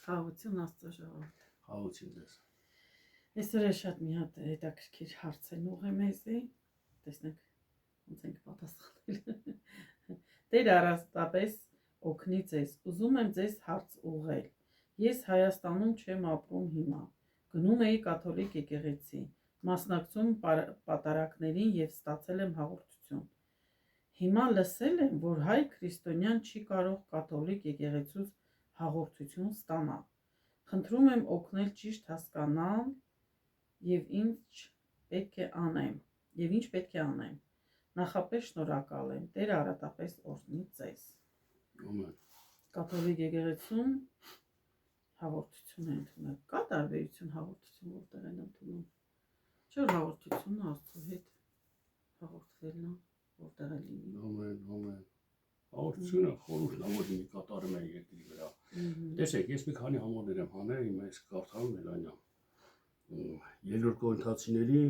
Խաղաղություն Աստծո ժողովուրդ։ Խաղաղություն ձեզ։ Այսօր է շատ մի հատ հետաքրքիր հարց են ուղղել մեզի։ Տեսնենք ոնց ենք պատասխանել։ Տեր առաստապես օգնի ձեզ։ Ուզում եմ ձեզ հարց ուղղել։ Ես Հայաստանում չեմ ապրում հիմա։ Գնում էի կաթոլիկ եկեղեցի, մասնակցում պատարակներին եւ ստացել եմ հաղորդություն։ Հիմա լսել եմ, որ հայ քրիստոնյան չի կարող կաթոլիկ եկեղեցուց հաղորդություն ստանալ։ Խնդրում եմ օգնել ճիշտ հասկանալ եւ ինչ պետք է անեմ։ Նախապես շնորհակալ եմ։ Տեր առատապես օրհնի ձեզ։ Ամեն։ Կաթոլիկ եկեղեցում հաղորդություն են ընդունել։ Կա տարբերություն հաղորդություն որտեղ են ընդունում։ Չէ՞ հաղորդությունը Աստծո հետ հաղորդվելն է, որտեղ է լինի։ Ամեն։ Հաղորդությունը խորհուրդավոր լինի կատարում են երկրի վրա։ Տեսեք, ես մի քանի համարներ եմ հանել, իմ այս կարդալում Մելանյա։ Երկրորդ Կորինթացիների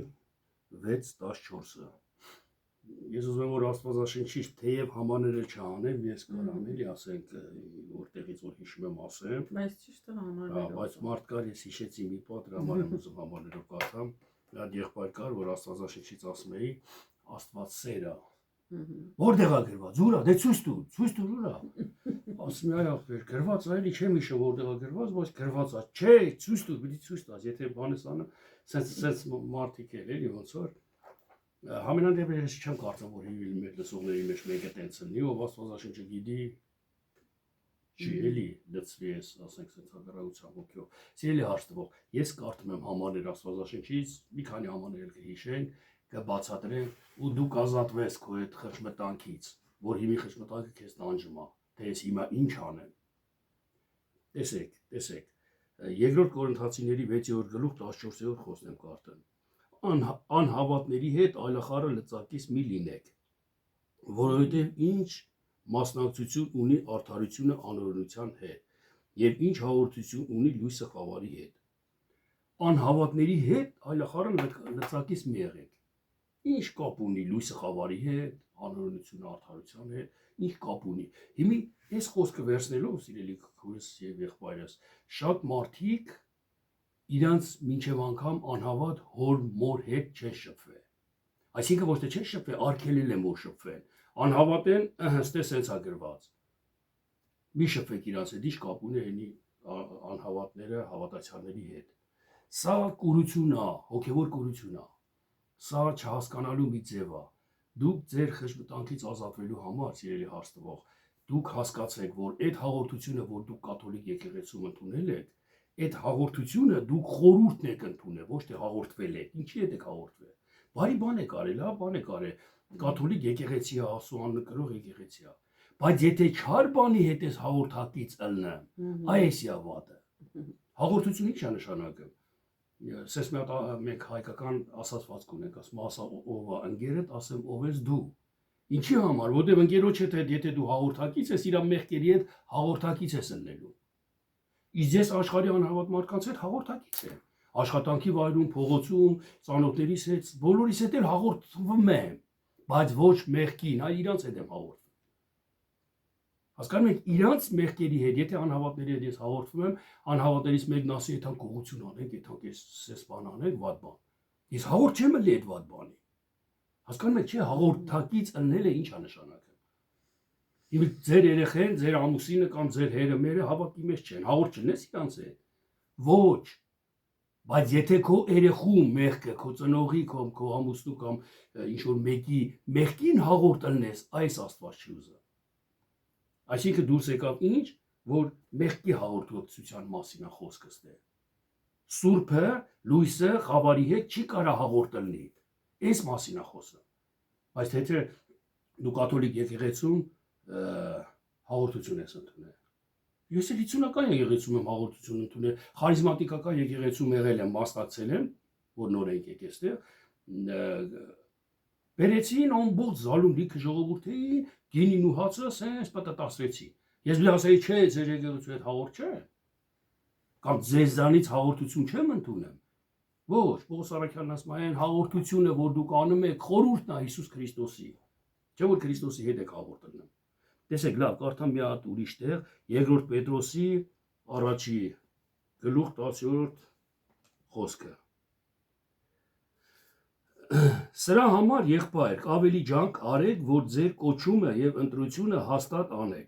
6:14-ը։ Ես ուզում եմ որ Աստվածաշնչից թեև համաները չանեմ, ես կարամ էլի ասենք որտեղից որ հիշում եմ ասեմ, բայց ճիշտը համարներով։ Բայց մարդ կար ես հիշեցի մի պատ դրամար եմ ուզում համաներով կարդամ, այդ եղբայր կար որ Աստվածաշնչից ասում էի Աստված սերը որտեղ է գրված, ուրա, դե ցույց տուր ուրա։ Ասում եմ այ ախպեր, գրված է, էլի չեմ հիշում որտեղ է գրված, բայց գրված է, չէ, ցույց տուր, պիտի ցույց տաս, եթե բանես անում, սենց մարդիկ էլ էլի ոնց որ Համենայն դեպս ես չեմ կարծում որ հիվիլ մեր լսողների մեջ մեկը տենց լինի, ով Աստվածաշունչը գիտի, չի էլի լծվի ես, ասենք սենց հակառակության ոգով։ Սիրելի հարցնող, ես կարդում եմ համարներ Աստվածաշունչից, մի քանի համարներ կհիշենք, կբացատրենք ու դու կազատվես քո այդ խճմտանքից, որ հիմի խճմտանքը քեզ տանջում է, թե ես հիմա ինչ անեմ։ Տեսեք, Երկրորդ Կորինթացիների 6-րդ գլուխ 14-րդ խոսքն եմ կարդում։ Անհավատների հետ այլախառը լծակից մի լինեք, որովհետև ինչ մասնակցություն ունի արդարությունը անօրենության հետ, եւ ինչ հաղորդություն ունի լույսը խավարի հետ։ Անհավատների հետ այլախառը լծակից մի եղեք։ Ինչ կապ ունի լույսը խավարի հետ, անօրենությունը արդարության հետ, ինչ կապ ունի։ Հիմի այս խոսքը վերցնելով, սիրելի քույրս եւ եղբայրս, շատ մարդիկ իրանց մինչև անգամ անհավատ հոր մոր հետ չեն շփվել։ Այսինքն ոչ թե չեն շփվել, արգելել են որ շփվեն։ Անհավատ են, ըհստե սենց է գրված։ Մի շփվեք իրանց հետ, ինչ կապ ունի այնի անհավատները հավատացյալների հետ։ Սա կուրություն է, հոգևոր կուրություն է։ Սա չհասկանալու մի ձև է։ Դուք ձեր խժմտանքից ազատվելու համար, սիրելի հարցնող, դուք հասկացեք, որ այդ հաղորդությունը, որ դուք կաթոլիկ եկեղեցում ընդունել եք, այդ հաղորդությունը դուք խորհուրդն եք ընդունել, ոչ թե հաղորդվել եք։ Ինչի հետ եք հաղորդվել։ Բարի բան եք արել, հա, բան եք արել։ Կաթոլիկ եկեղեցի է, ասուան կրող եկեղեցի է։ Բայց եթե չար բանի հետ ես հաղորդակից ըլնեմ, այս է վատը։ Հաղորդությունը ի՞նչ է նշանակում։ Սես մենք հայկական ասացվածք ունենք, ասում ասա ով է ընկերդ, ասեմ ով ես դու։ Ինչի համար, որտեղ ընկերոջդ հետ եթե դու հաղորդակից ես, իր մեղքերի հետ հաղորդակից ես ըլնելու։ Իսկ ես աշխարհի անհավատ մարդկանց հետ հաղորդակից եմ։ Աշխատանքի վայրում, փողոցում, ծանոթներիս հետ, բոլորիս հետ էլ հաղորդվում եմ, բայց ոչ մեղքին, այլ իրանց հետ եմ հաղորդվում։ Հասկանում եք, իրանց մեղքերի հետ, եթե անհավատների հետ ես հաղորդվում եմ, անհավատներից մեկն ասի, եթե գողություն անենք, եթե ես բան անենք, վատ բան։ Ես հաղորդ չեմ ըլի այդ վատ բանի։ Հասկանում եք, չէ, հաղորդակից ըլնելը ինչ է նշանակում։ Իմ ձեր երեխեն, ձեր ամուսինը կամ ձեր հերը մերը հավատի մեջ չեն, հաղորդ չնես իրանց հետ։ Ոչ։ Բայց եթե քո երեխու մեղքը, քո ծնողի կամ քո ամուսնու կամ ինչ որ մեկի մեղքին հաղորդ ըլնես, այս Աստված չի ուզում։ Այսինքն դուրս եկավ ինչ, որ մեղքի հաղորդակցության մասին է խոսքը ստե։ Սուրբը, լույսը, խավարի հետ չի կարա հաղորդ ըլնի։ Այս մասին է խոսքը։ Բայց եթե դու կաթոլիկ եկեղեցում հաղորդություն ես ընդունել։ Ես էլ 50-ական եկեղեցում եմ հաղորդություն ընդունել, խարիզմատիկական եկեղեցում եղել եմ, մասնակցել եմ, որ նոր ենք եկել ստեղ։ Բերեցին ամբողջ զալում լիքը ժողովուրդին, գինին ու հացը սենց պատտասվեցի։ Ես մի ասեի, չէ, ձեր եկեղեցու հետ հաղորդ չէ։ Կամ ձեզանից հաղորդություն չեմ ընդունում։ Ոչ, Պողոս Առաքյալն ասում է, այն հաղորդությունը, որ դուք անում եք, խորհուրդն է Հիսուս Քրիստոսի։ Չէ՞ որ Քրիստոսի հետ եք հաղորդում։ Տեսեք, լավ, կարդամ մի հատ ուրիշ տեղ, Երկրորդ Պետրոսի առաջի գլուխ 10-րդ խոսքը։ Սրա համար եղբայր ավելի ջանք արեք, որ ձեր կոչումը եւ ընտրությունը հաստատ անեք,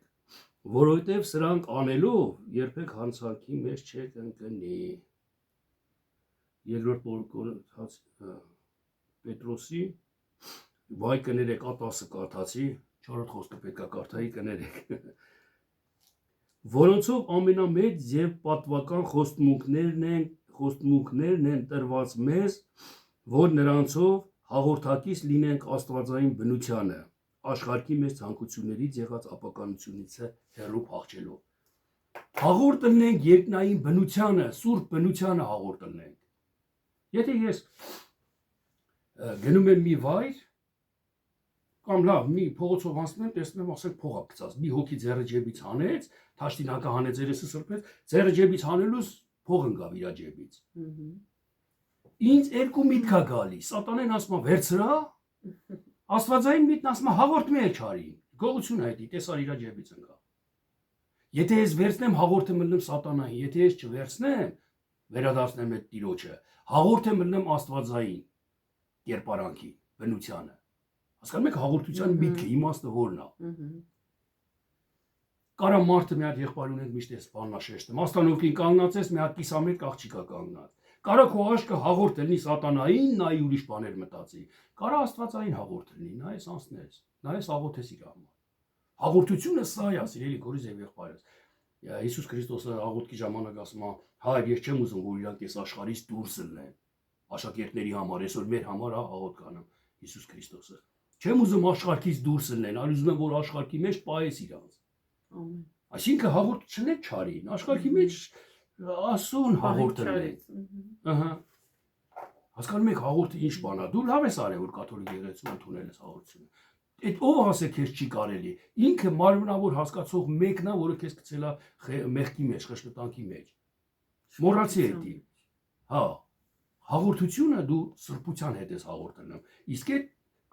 որովհետեւ սրանք անելով երբեք հանցանքի մեջ չեք ընկնի։ Երկրորդ Կորինթաց Պետրոսի վայ կներեք, 10 կարդացի, 4-րդ խոսքը պետքա կարդայի, կներեք։ Որոնցով ամենամեծ եւ պատվական խոստմունքներն են տրված մեզ, որ նրանցով հաղորդակից լինենք աստվածային բնությանը, աշխարհի մեծ ցանկություններից եղած ապականությունից հեռու փախչելով։ Հաղորդ լինենք երկնային բնությանը, սուրբ բնությանը հաղորդ լինենք։ Եթե ես գնում եմ մի վայր, կամ լավ, մի փողոցով անցնում եմ, տեսնում եմ, ասենք փողա գցած, մի հոգի ձեռը ջեբից հանեց, թաշտինակը հանեց, երեսը սրբեց, ձեռը ջեբից հանելուց փող ընկավ իր ջեբից։ Ինձ երկու միտք է գալիս, սատանեն ասում է վերցրա, աստվածային միտքն ասում է հաղորդ մի չարի, գողություն հայտի, տեսար իր ջեբից ընկավ։ Եթե ես վերցնեմ հաղորդը մտնում սատանային, եթե ես չվերցնեմ, վերադարձնեմ այդ տիրոջը, հաղորդը մտնում աստվածային կերպարանքի բնությանը։ Հասկանում եք հաղորդության միտքը, իմաստը որն է։ Կարա մարդը մի հատ եղբայր ունենք միշտ էս բաննա շեշտում, աստանոքին կանգնած ես, մի հատ կիսամետ աղջիկա կանգնած։ Կարա քո աշկը հաղորդ լինի սատանային, նայի ուրիշ բաներ մտածի։ Կարա աստվածային հաղորդ լինի, նայես անցնես, նայես աղոթես իր համար։ Հաղորդությունը սա է, սիրելի գորիզ եւ եղբայրս։ Հիսուս Քրիստոսը աղոթքի ժամանակ ասում է. «Հայր, ես չեմ ուզում, որ իրանք այս աշխարհից դուրս լինեն»։ Աշակերտների համար, այսօր մեր համար աղոթք անում Հիսուս Քրիստոսը։ Չեմ ուզում աշխարհից դուրս լինեն, այլ ուզում եմ, որ աշխարհի մեջ պահես իրանք։ Այսինքն հաղորդ չնեք չարին, աշխարհի մեջ ասուն հաղորդ լինեք։ Ահա։ Հասկանում եք հաղորդը ինչ բան է։ Դու լավ ես արել, որ կաթոլիկ եկեղեցում ընդունել ես հաղորդությունը։ Այդ ով ասե քեզ չի կարելի։ Ինքը մարմնավոր հասկացող մեկն է, որը քեզ գցել է մեղքի մեջ, խշտանքի մեջ։ Մոռացի էդի։ Հա։ Հաղորդությունը դու սրբության հետ ես հաղորդնում։ Իսկ այդ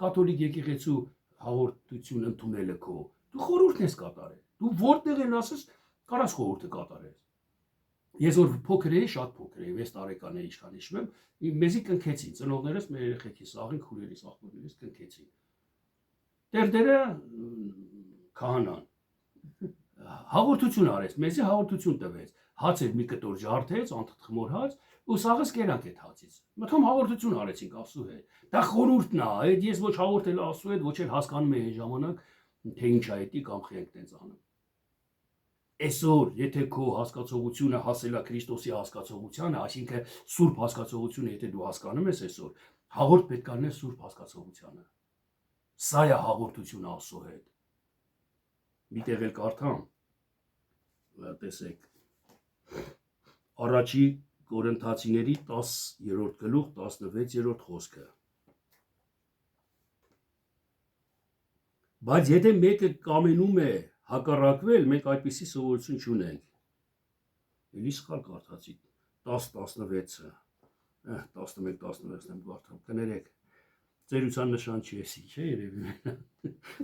կաթոլիկ եկեղեցու հաղորդություն ընդունելը քո, դու խորհուրդն ես կատարել։ Դու որտեղ են ասես, կարաս խորհուրդը կատարես։ Ես որ փոքր էի, շատ փոքր էի, 6 տարեկան էի, ինչքան հիշում եմ, մեզի կնքեցին, ծնողներս մեր երեխեքիս, աղին քուրերիս, աղբորներիս կնքեցին։ Տերդերը քահանան հաղորդություն արեց, մեզի հաղորդություն տվեց, հաց էր մի կտոր ջարդեց, անթխմոր հաց, ու սաղս կերանք այդ հացից։ Մտքում հաղորդություն արեցինք Աստծո հետ։ Դա խորհուրդն է, այդ ես ոչ հաղորդել Աստծո հետ, ոչ էլ հասկանում եմ այն ժամանակ, թե ինչ է դա կամ խենք տենց անում։ Այսօր, եթե քո հասկացողությունը հասել է Քրիստոսի հասկացողությանը, այսինքն սուրբ հասկացողությունը, եթե դու հասկանում ես այսօր, հաղորդ պետք է լինես սուրբ հասկացողությանը։ Սա է հաղորդությունը Աստծո հետ։ Միտեղ էլ կարդամ, տեսեք, առաջի Կորինթացիների 10-րդ գլուխ 16-րդ խոսքը։ Բայց եթե մեկը կամենում է հակառակվել, մենք այդպիսի սովորություն չունենք։ Էլի սխալ կարդացի 10-16-ը, 11-16-ն եմ կարդամ, կներեք, ծերության նշան չի էսի, չէ երևի,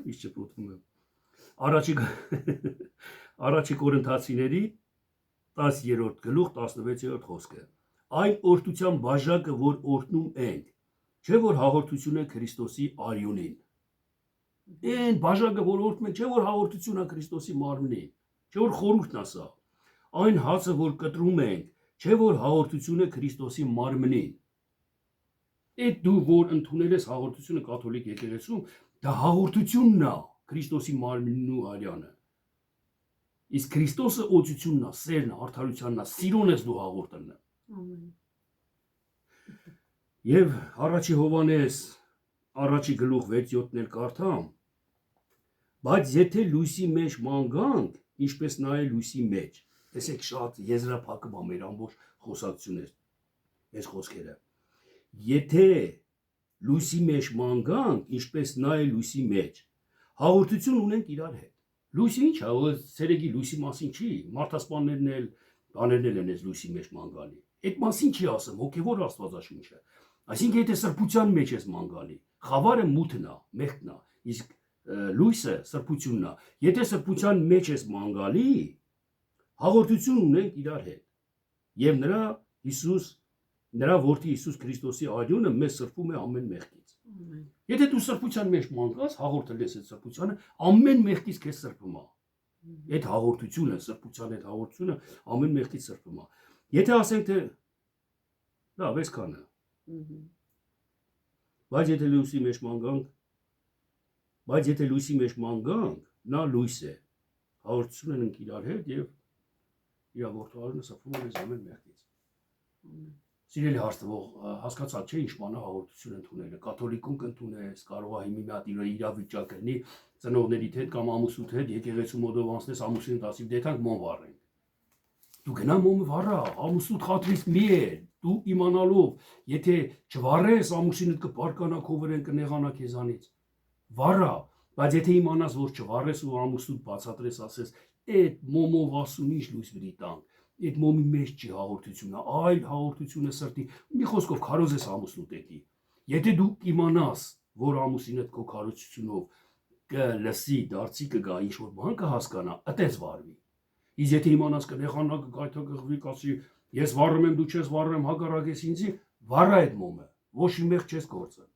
ինչ չպոտվում եմ։ Առաջի Կորինթացիների 10-րդ գլուխ 16-րդ խոսքը։ Այն օրհնության բաժակը, որ օրհնում ենք, չէ որ հաղորդությունը Քրիստոսի արյունին։ Այն բաժակը, որ օրհնում ենք, չէ որ հաղորդությունը Քրիստոսի մարմնին, չէ որ խորհուրդն է սա։ Այն հացը, որ կտրում ենք, չէ որ հաղորդությունը Քրիստոսի մարմնին։ Այդ դու որ ընդունել ես հաղորդությունը կաթոլիկ եկեղեցում, դա հաղորդությունն է Քրիստոսի մարմինն ու արյանը։ Իսկ Քրիստոսը օծությունն է, սերն է, արդարությանն է, սիրուն ես դու հաղորդելն է։ Եվ առաջի Հովհաննես առաջի գլուխ 6-7-ն էլ կարդամ, բայց եթե լույսի մեջ մանգանք, ինչպես նա է լույսի մեջ։ Տեսեք շատ եզրափակում է մեր ամբողջ խոսակցությունից այս խոսքերը։ Եթե լույսի մեջ մանգանք, ինչպես նա է լույսի մեջ, հաղորդություն ունենք իրար հետ։ Լույսը ինչ է, ցերեկի լույսի մասին չի, մարդասպաններն էլ, բաներն են այս լույսի մեջ մանգալի։ Այդ մասին չի ասում, հոգևոր Աստվածաշունչը։ Այսինքն եթե սրբության մեջ ես մանգալի, խավարը մութն է, մեղքն է, իսկ լույսը սրբությունն է։ Եթե սրբության մեջ ես մանգալի, հաղորդություն ունենք իրար հետ։ եւ նրա որդի Հիսուս Քրիստոսի արյունը մեզ սրբում է ամեն մեղքից։ Ամեն։ Եթե դու սրբության մեջ մանկաս, հաղորդել ես այդ սրբությանը, ամեն մեղքից քեզ սրբում է։ Այդ հաղորդությունը, սրբության այդ հաղորդությունը ամեն մեղքից սրբում է։ Եթե ասենք թե լավ, այսքանը։ Բայց եթե լույսի մեջ մանգանք, նա լույս է։ Հաղորդություն են իրար հետ եւ իր որդորությունը սրբում է մեզ ամեն մեղքից։ Սիրելի հարցնող, հասկացած չէ ինչ բան է հաղորդություն ընդունելը։ Կաթոլիկուն կընդունես, կարող է հիմի մի հատ իրավիճակ լինի, ծնողների հետ կամ ամուսնուդ հետ եկեղեցու մոդով անցնես ամուսինդ ասի, դե թանք մոմ վառենք։ Դու գնա մոմը վառա, ամուսնուդ խաթրից մի է, դու իմանալով, եթե չվառես ամուսինդ կպարկանա քո վրան կնեղանա քեզանից։ Վառա, բայց եթե իմանաս, որ չվառես ու ամուսնուդ բացատրես, ասես, այդ մոմով ասում ինչ լույս բրի տանք։ Այդ մոմի մեջ չի հաղորդությունը, այլ հաղորդությունը սրտի։ Մի խոսքով քարոզ ես ամուսնուդ էտի։ Եթե դու իմանաս, որ ամուսինդ քո քարոզությունով կլսի, դարձի կգա, ինչ որ բան կհասկանա, այդպես վարվի։ Իսկ եթե իմանաս կնեղանա, կգայթակղվի, կասի, ես վառում եմ, դու չես վառում, հակառակես ինձի, վառա այդ մոմը, ոչ մի մեղ չես գործել։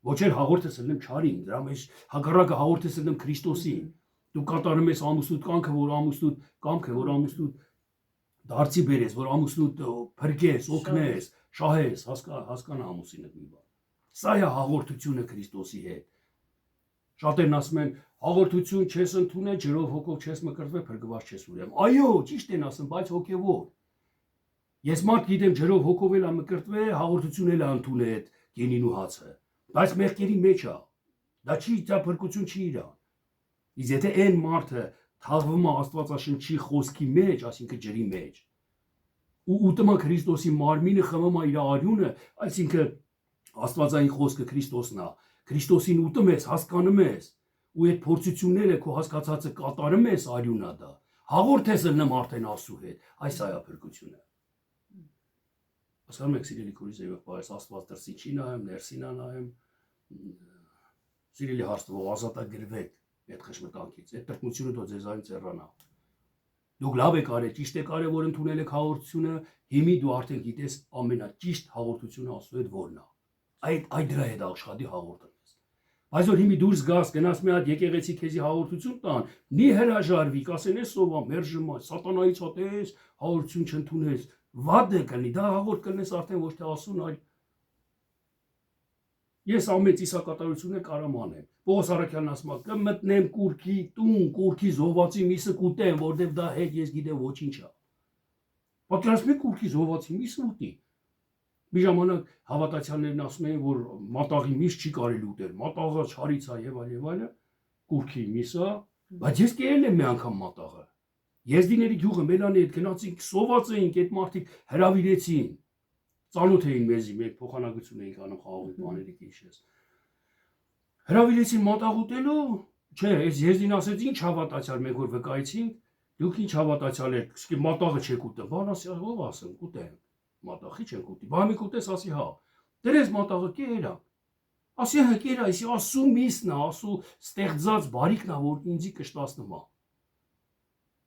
Ոչ էլ հաղորդես ելնեմ չարին, դրա մեջ հակառակը հաղորդես ելնեմ Քրիստոսին։ Դու կատարում ես ամուսնուդ կամքը, որ ամուսնուդ դարձի բերես, որ ամուսնուդ փրկես, օգնես, շահես, հասկանա ամուսինդ մի բան։ Սա է հաղորդությունը Քրիստոսի հետ։ Շատերն ասում են, հաղորդություն չես ընդունել, ջրով հոգով չես մկրտվել, փրկված չես ուրեմն։ Այո, ճիշտ են ասում, բայց հոգևոր։ Ես մարդ գիտեմ ջրով հոգով էլ մկրտվել, հաղորդություն էլ ընդունել այդ գինին ու հացը, բայց մեղքերի մեջ է։ Դա չի, դա փրկություն չի իրան։ Իսկ եթե այն մարդը թաղվում է Աստվածաշնչի խոսքի մեջ, այսինքն ջրի մեջ, ու ուտում է Քրիստոսի մարմինը, խմում է իր արյունը, այսինքն Աստվածային խոսքը Քրիստոսն է, Քրիստոսին ուտում ես, հասկանում ես, ու այդ փորձությունները քո հասկացածը կատարում ես արյունա դա, հաղորդ ես ըլնեմ արդեն Աստծու հետ, այս այա փրկությունը։ Հասկանում եք սիրելի քուրիս եւ եղբայրս, Աստված դրսի չի նայում, ներսին է նայում, սիրելի հարցնող ազատագրվեք այդ խշմտանքից, այդ տրտմությունը դու ձեզանից հեռանա։ Դուք լավ եք արել, ճիշտ եք արել, որ ընդունել եք հաղորդությունը, հիմի դու արդեն գիտես ամենաճիշտ հաղորդությունը Աստծո հետ որն է։ Այդ դրա հետ աշխատի հաղորդես։ Բայց որ հիմի դուրս գաս, գնաս մի հատ եկեղեցի քեզի հաղորդություն տան, մի հրաժարվի, կասեն է սովա, մերժմա, սատանայից հատես, հաղորդություն չընդունես, վատ է կլինի, դա հաղորդ կլնես արդեն ոչ թե ասուն, այլ ես ամեն ծիսակատարությունը կարամ անեմ։ Պողոս Առաքյալն ասում է, կմտնեմ կուրքի տուն, կուրքի զոհվածի միսը կուտեմ, որտեղ դա հետ ես գիտեմ ոչինչ է։ Պատկերացնում եք կուրքի զոհվածի միսը ուտի։ Մի ժամանակ հավատացյալներն ասում էին, որ մատաղի միս չի կարելի ուտել, մատաղը չարից է եւ այլ, կուրքի միսը, բայց ես կերել եմ մի անգամ մատաղը։ Եզդիների գյուղը Մելանի հետ գնացինք, սոված էինք, այդ մարդիկ հրավիրեցին։ Ծանոթ էին մեզի, մենք փոխանակություն էինք անում խաղողի բաների քիչես։ Հրավիրեցին մատաղ ուտելու, չէ, այս եզդին ասեց ինչ հավատացյալ, մենք որ վկայեցինք, դուք ինչ հավատացյալ եք, իսկ մատաղը չեք ուտել, բան ասի, ով ասեմ, կուտեմ, մատաղի չենք ուտի, բամի կուտես, ասի հա, դրես մատաղը կերա, ասի հա կերա, ասի ասու միսն է, ասու ստեղծած բարիքն է, որ ինձի կշտացնում է,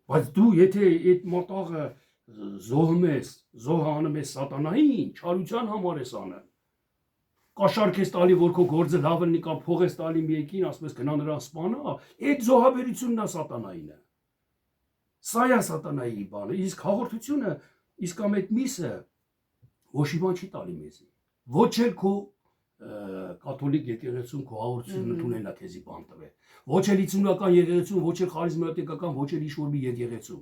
բայց դու եթե այդ մատաղը զոհում ես, զոհ անում ես սատանային, չարության համար ես անում, կաշարք ես տալի, որ քո գործը լավ լինի կամ փող ես տալի մի եկին, ասում ես գնա նրան սպանա, այդ զոհաբերությունն է սատանայինը։ Սա է սատանայի բանը, իսկ հաղորդությունը, իսկ ամ այդ միսը ոչ մի բան չի տալի մեզի։ Ոչ էլ քո կաթոլիկ եկեղեցուն քո հաղորդությունը ընդունելա քեզի բան տվել։ Ոչ էլ 50-ական եկեղեցուն, ոչ էլ խարիզմատիկական, ոչ էլ ինչ-որ մի եկեղեցու։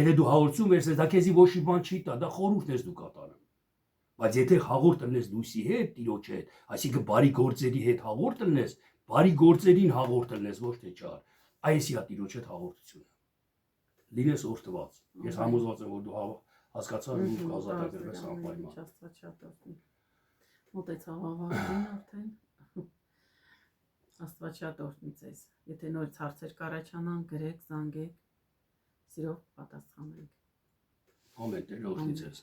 Եթե դու հաղորդություն վերցես, դա քեզի ոչ մի բան չի տա, դա խորհուրդն ես դու կատարում։ Բայց եթե հաղորդ տնես լույսի հետ, Տիրոջ հետ, այսինքն բարի գործերի հետ հաղորդ տնես, բարի գործերին հաղորդ տնես, ոչ թե չար, այս է Տիրոջ հետ հաղորդությունը։ Լինես օրհնված։ Ես համոզված եմ, որ դու հասկացար ու ազատագրվես անպայման։ Մոտեցավ ավարտին արդեն։ Աստված շատ օրհնի ձեզ։ Եթե նորից հարցեր կառաջանան, գրեք, զանգեք, սիրով պատասխանենք։ Ամեն տեղ օրհնի ձեզ։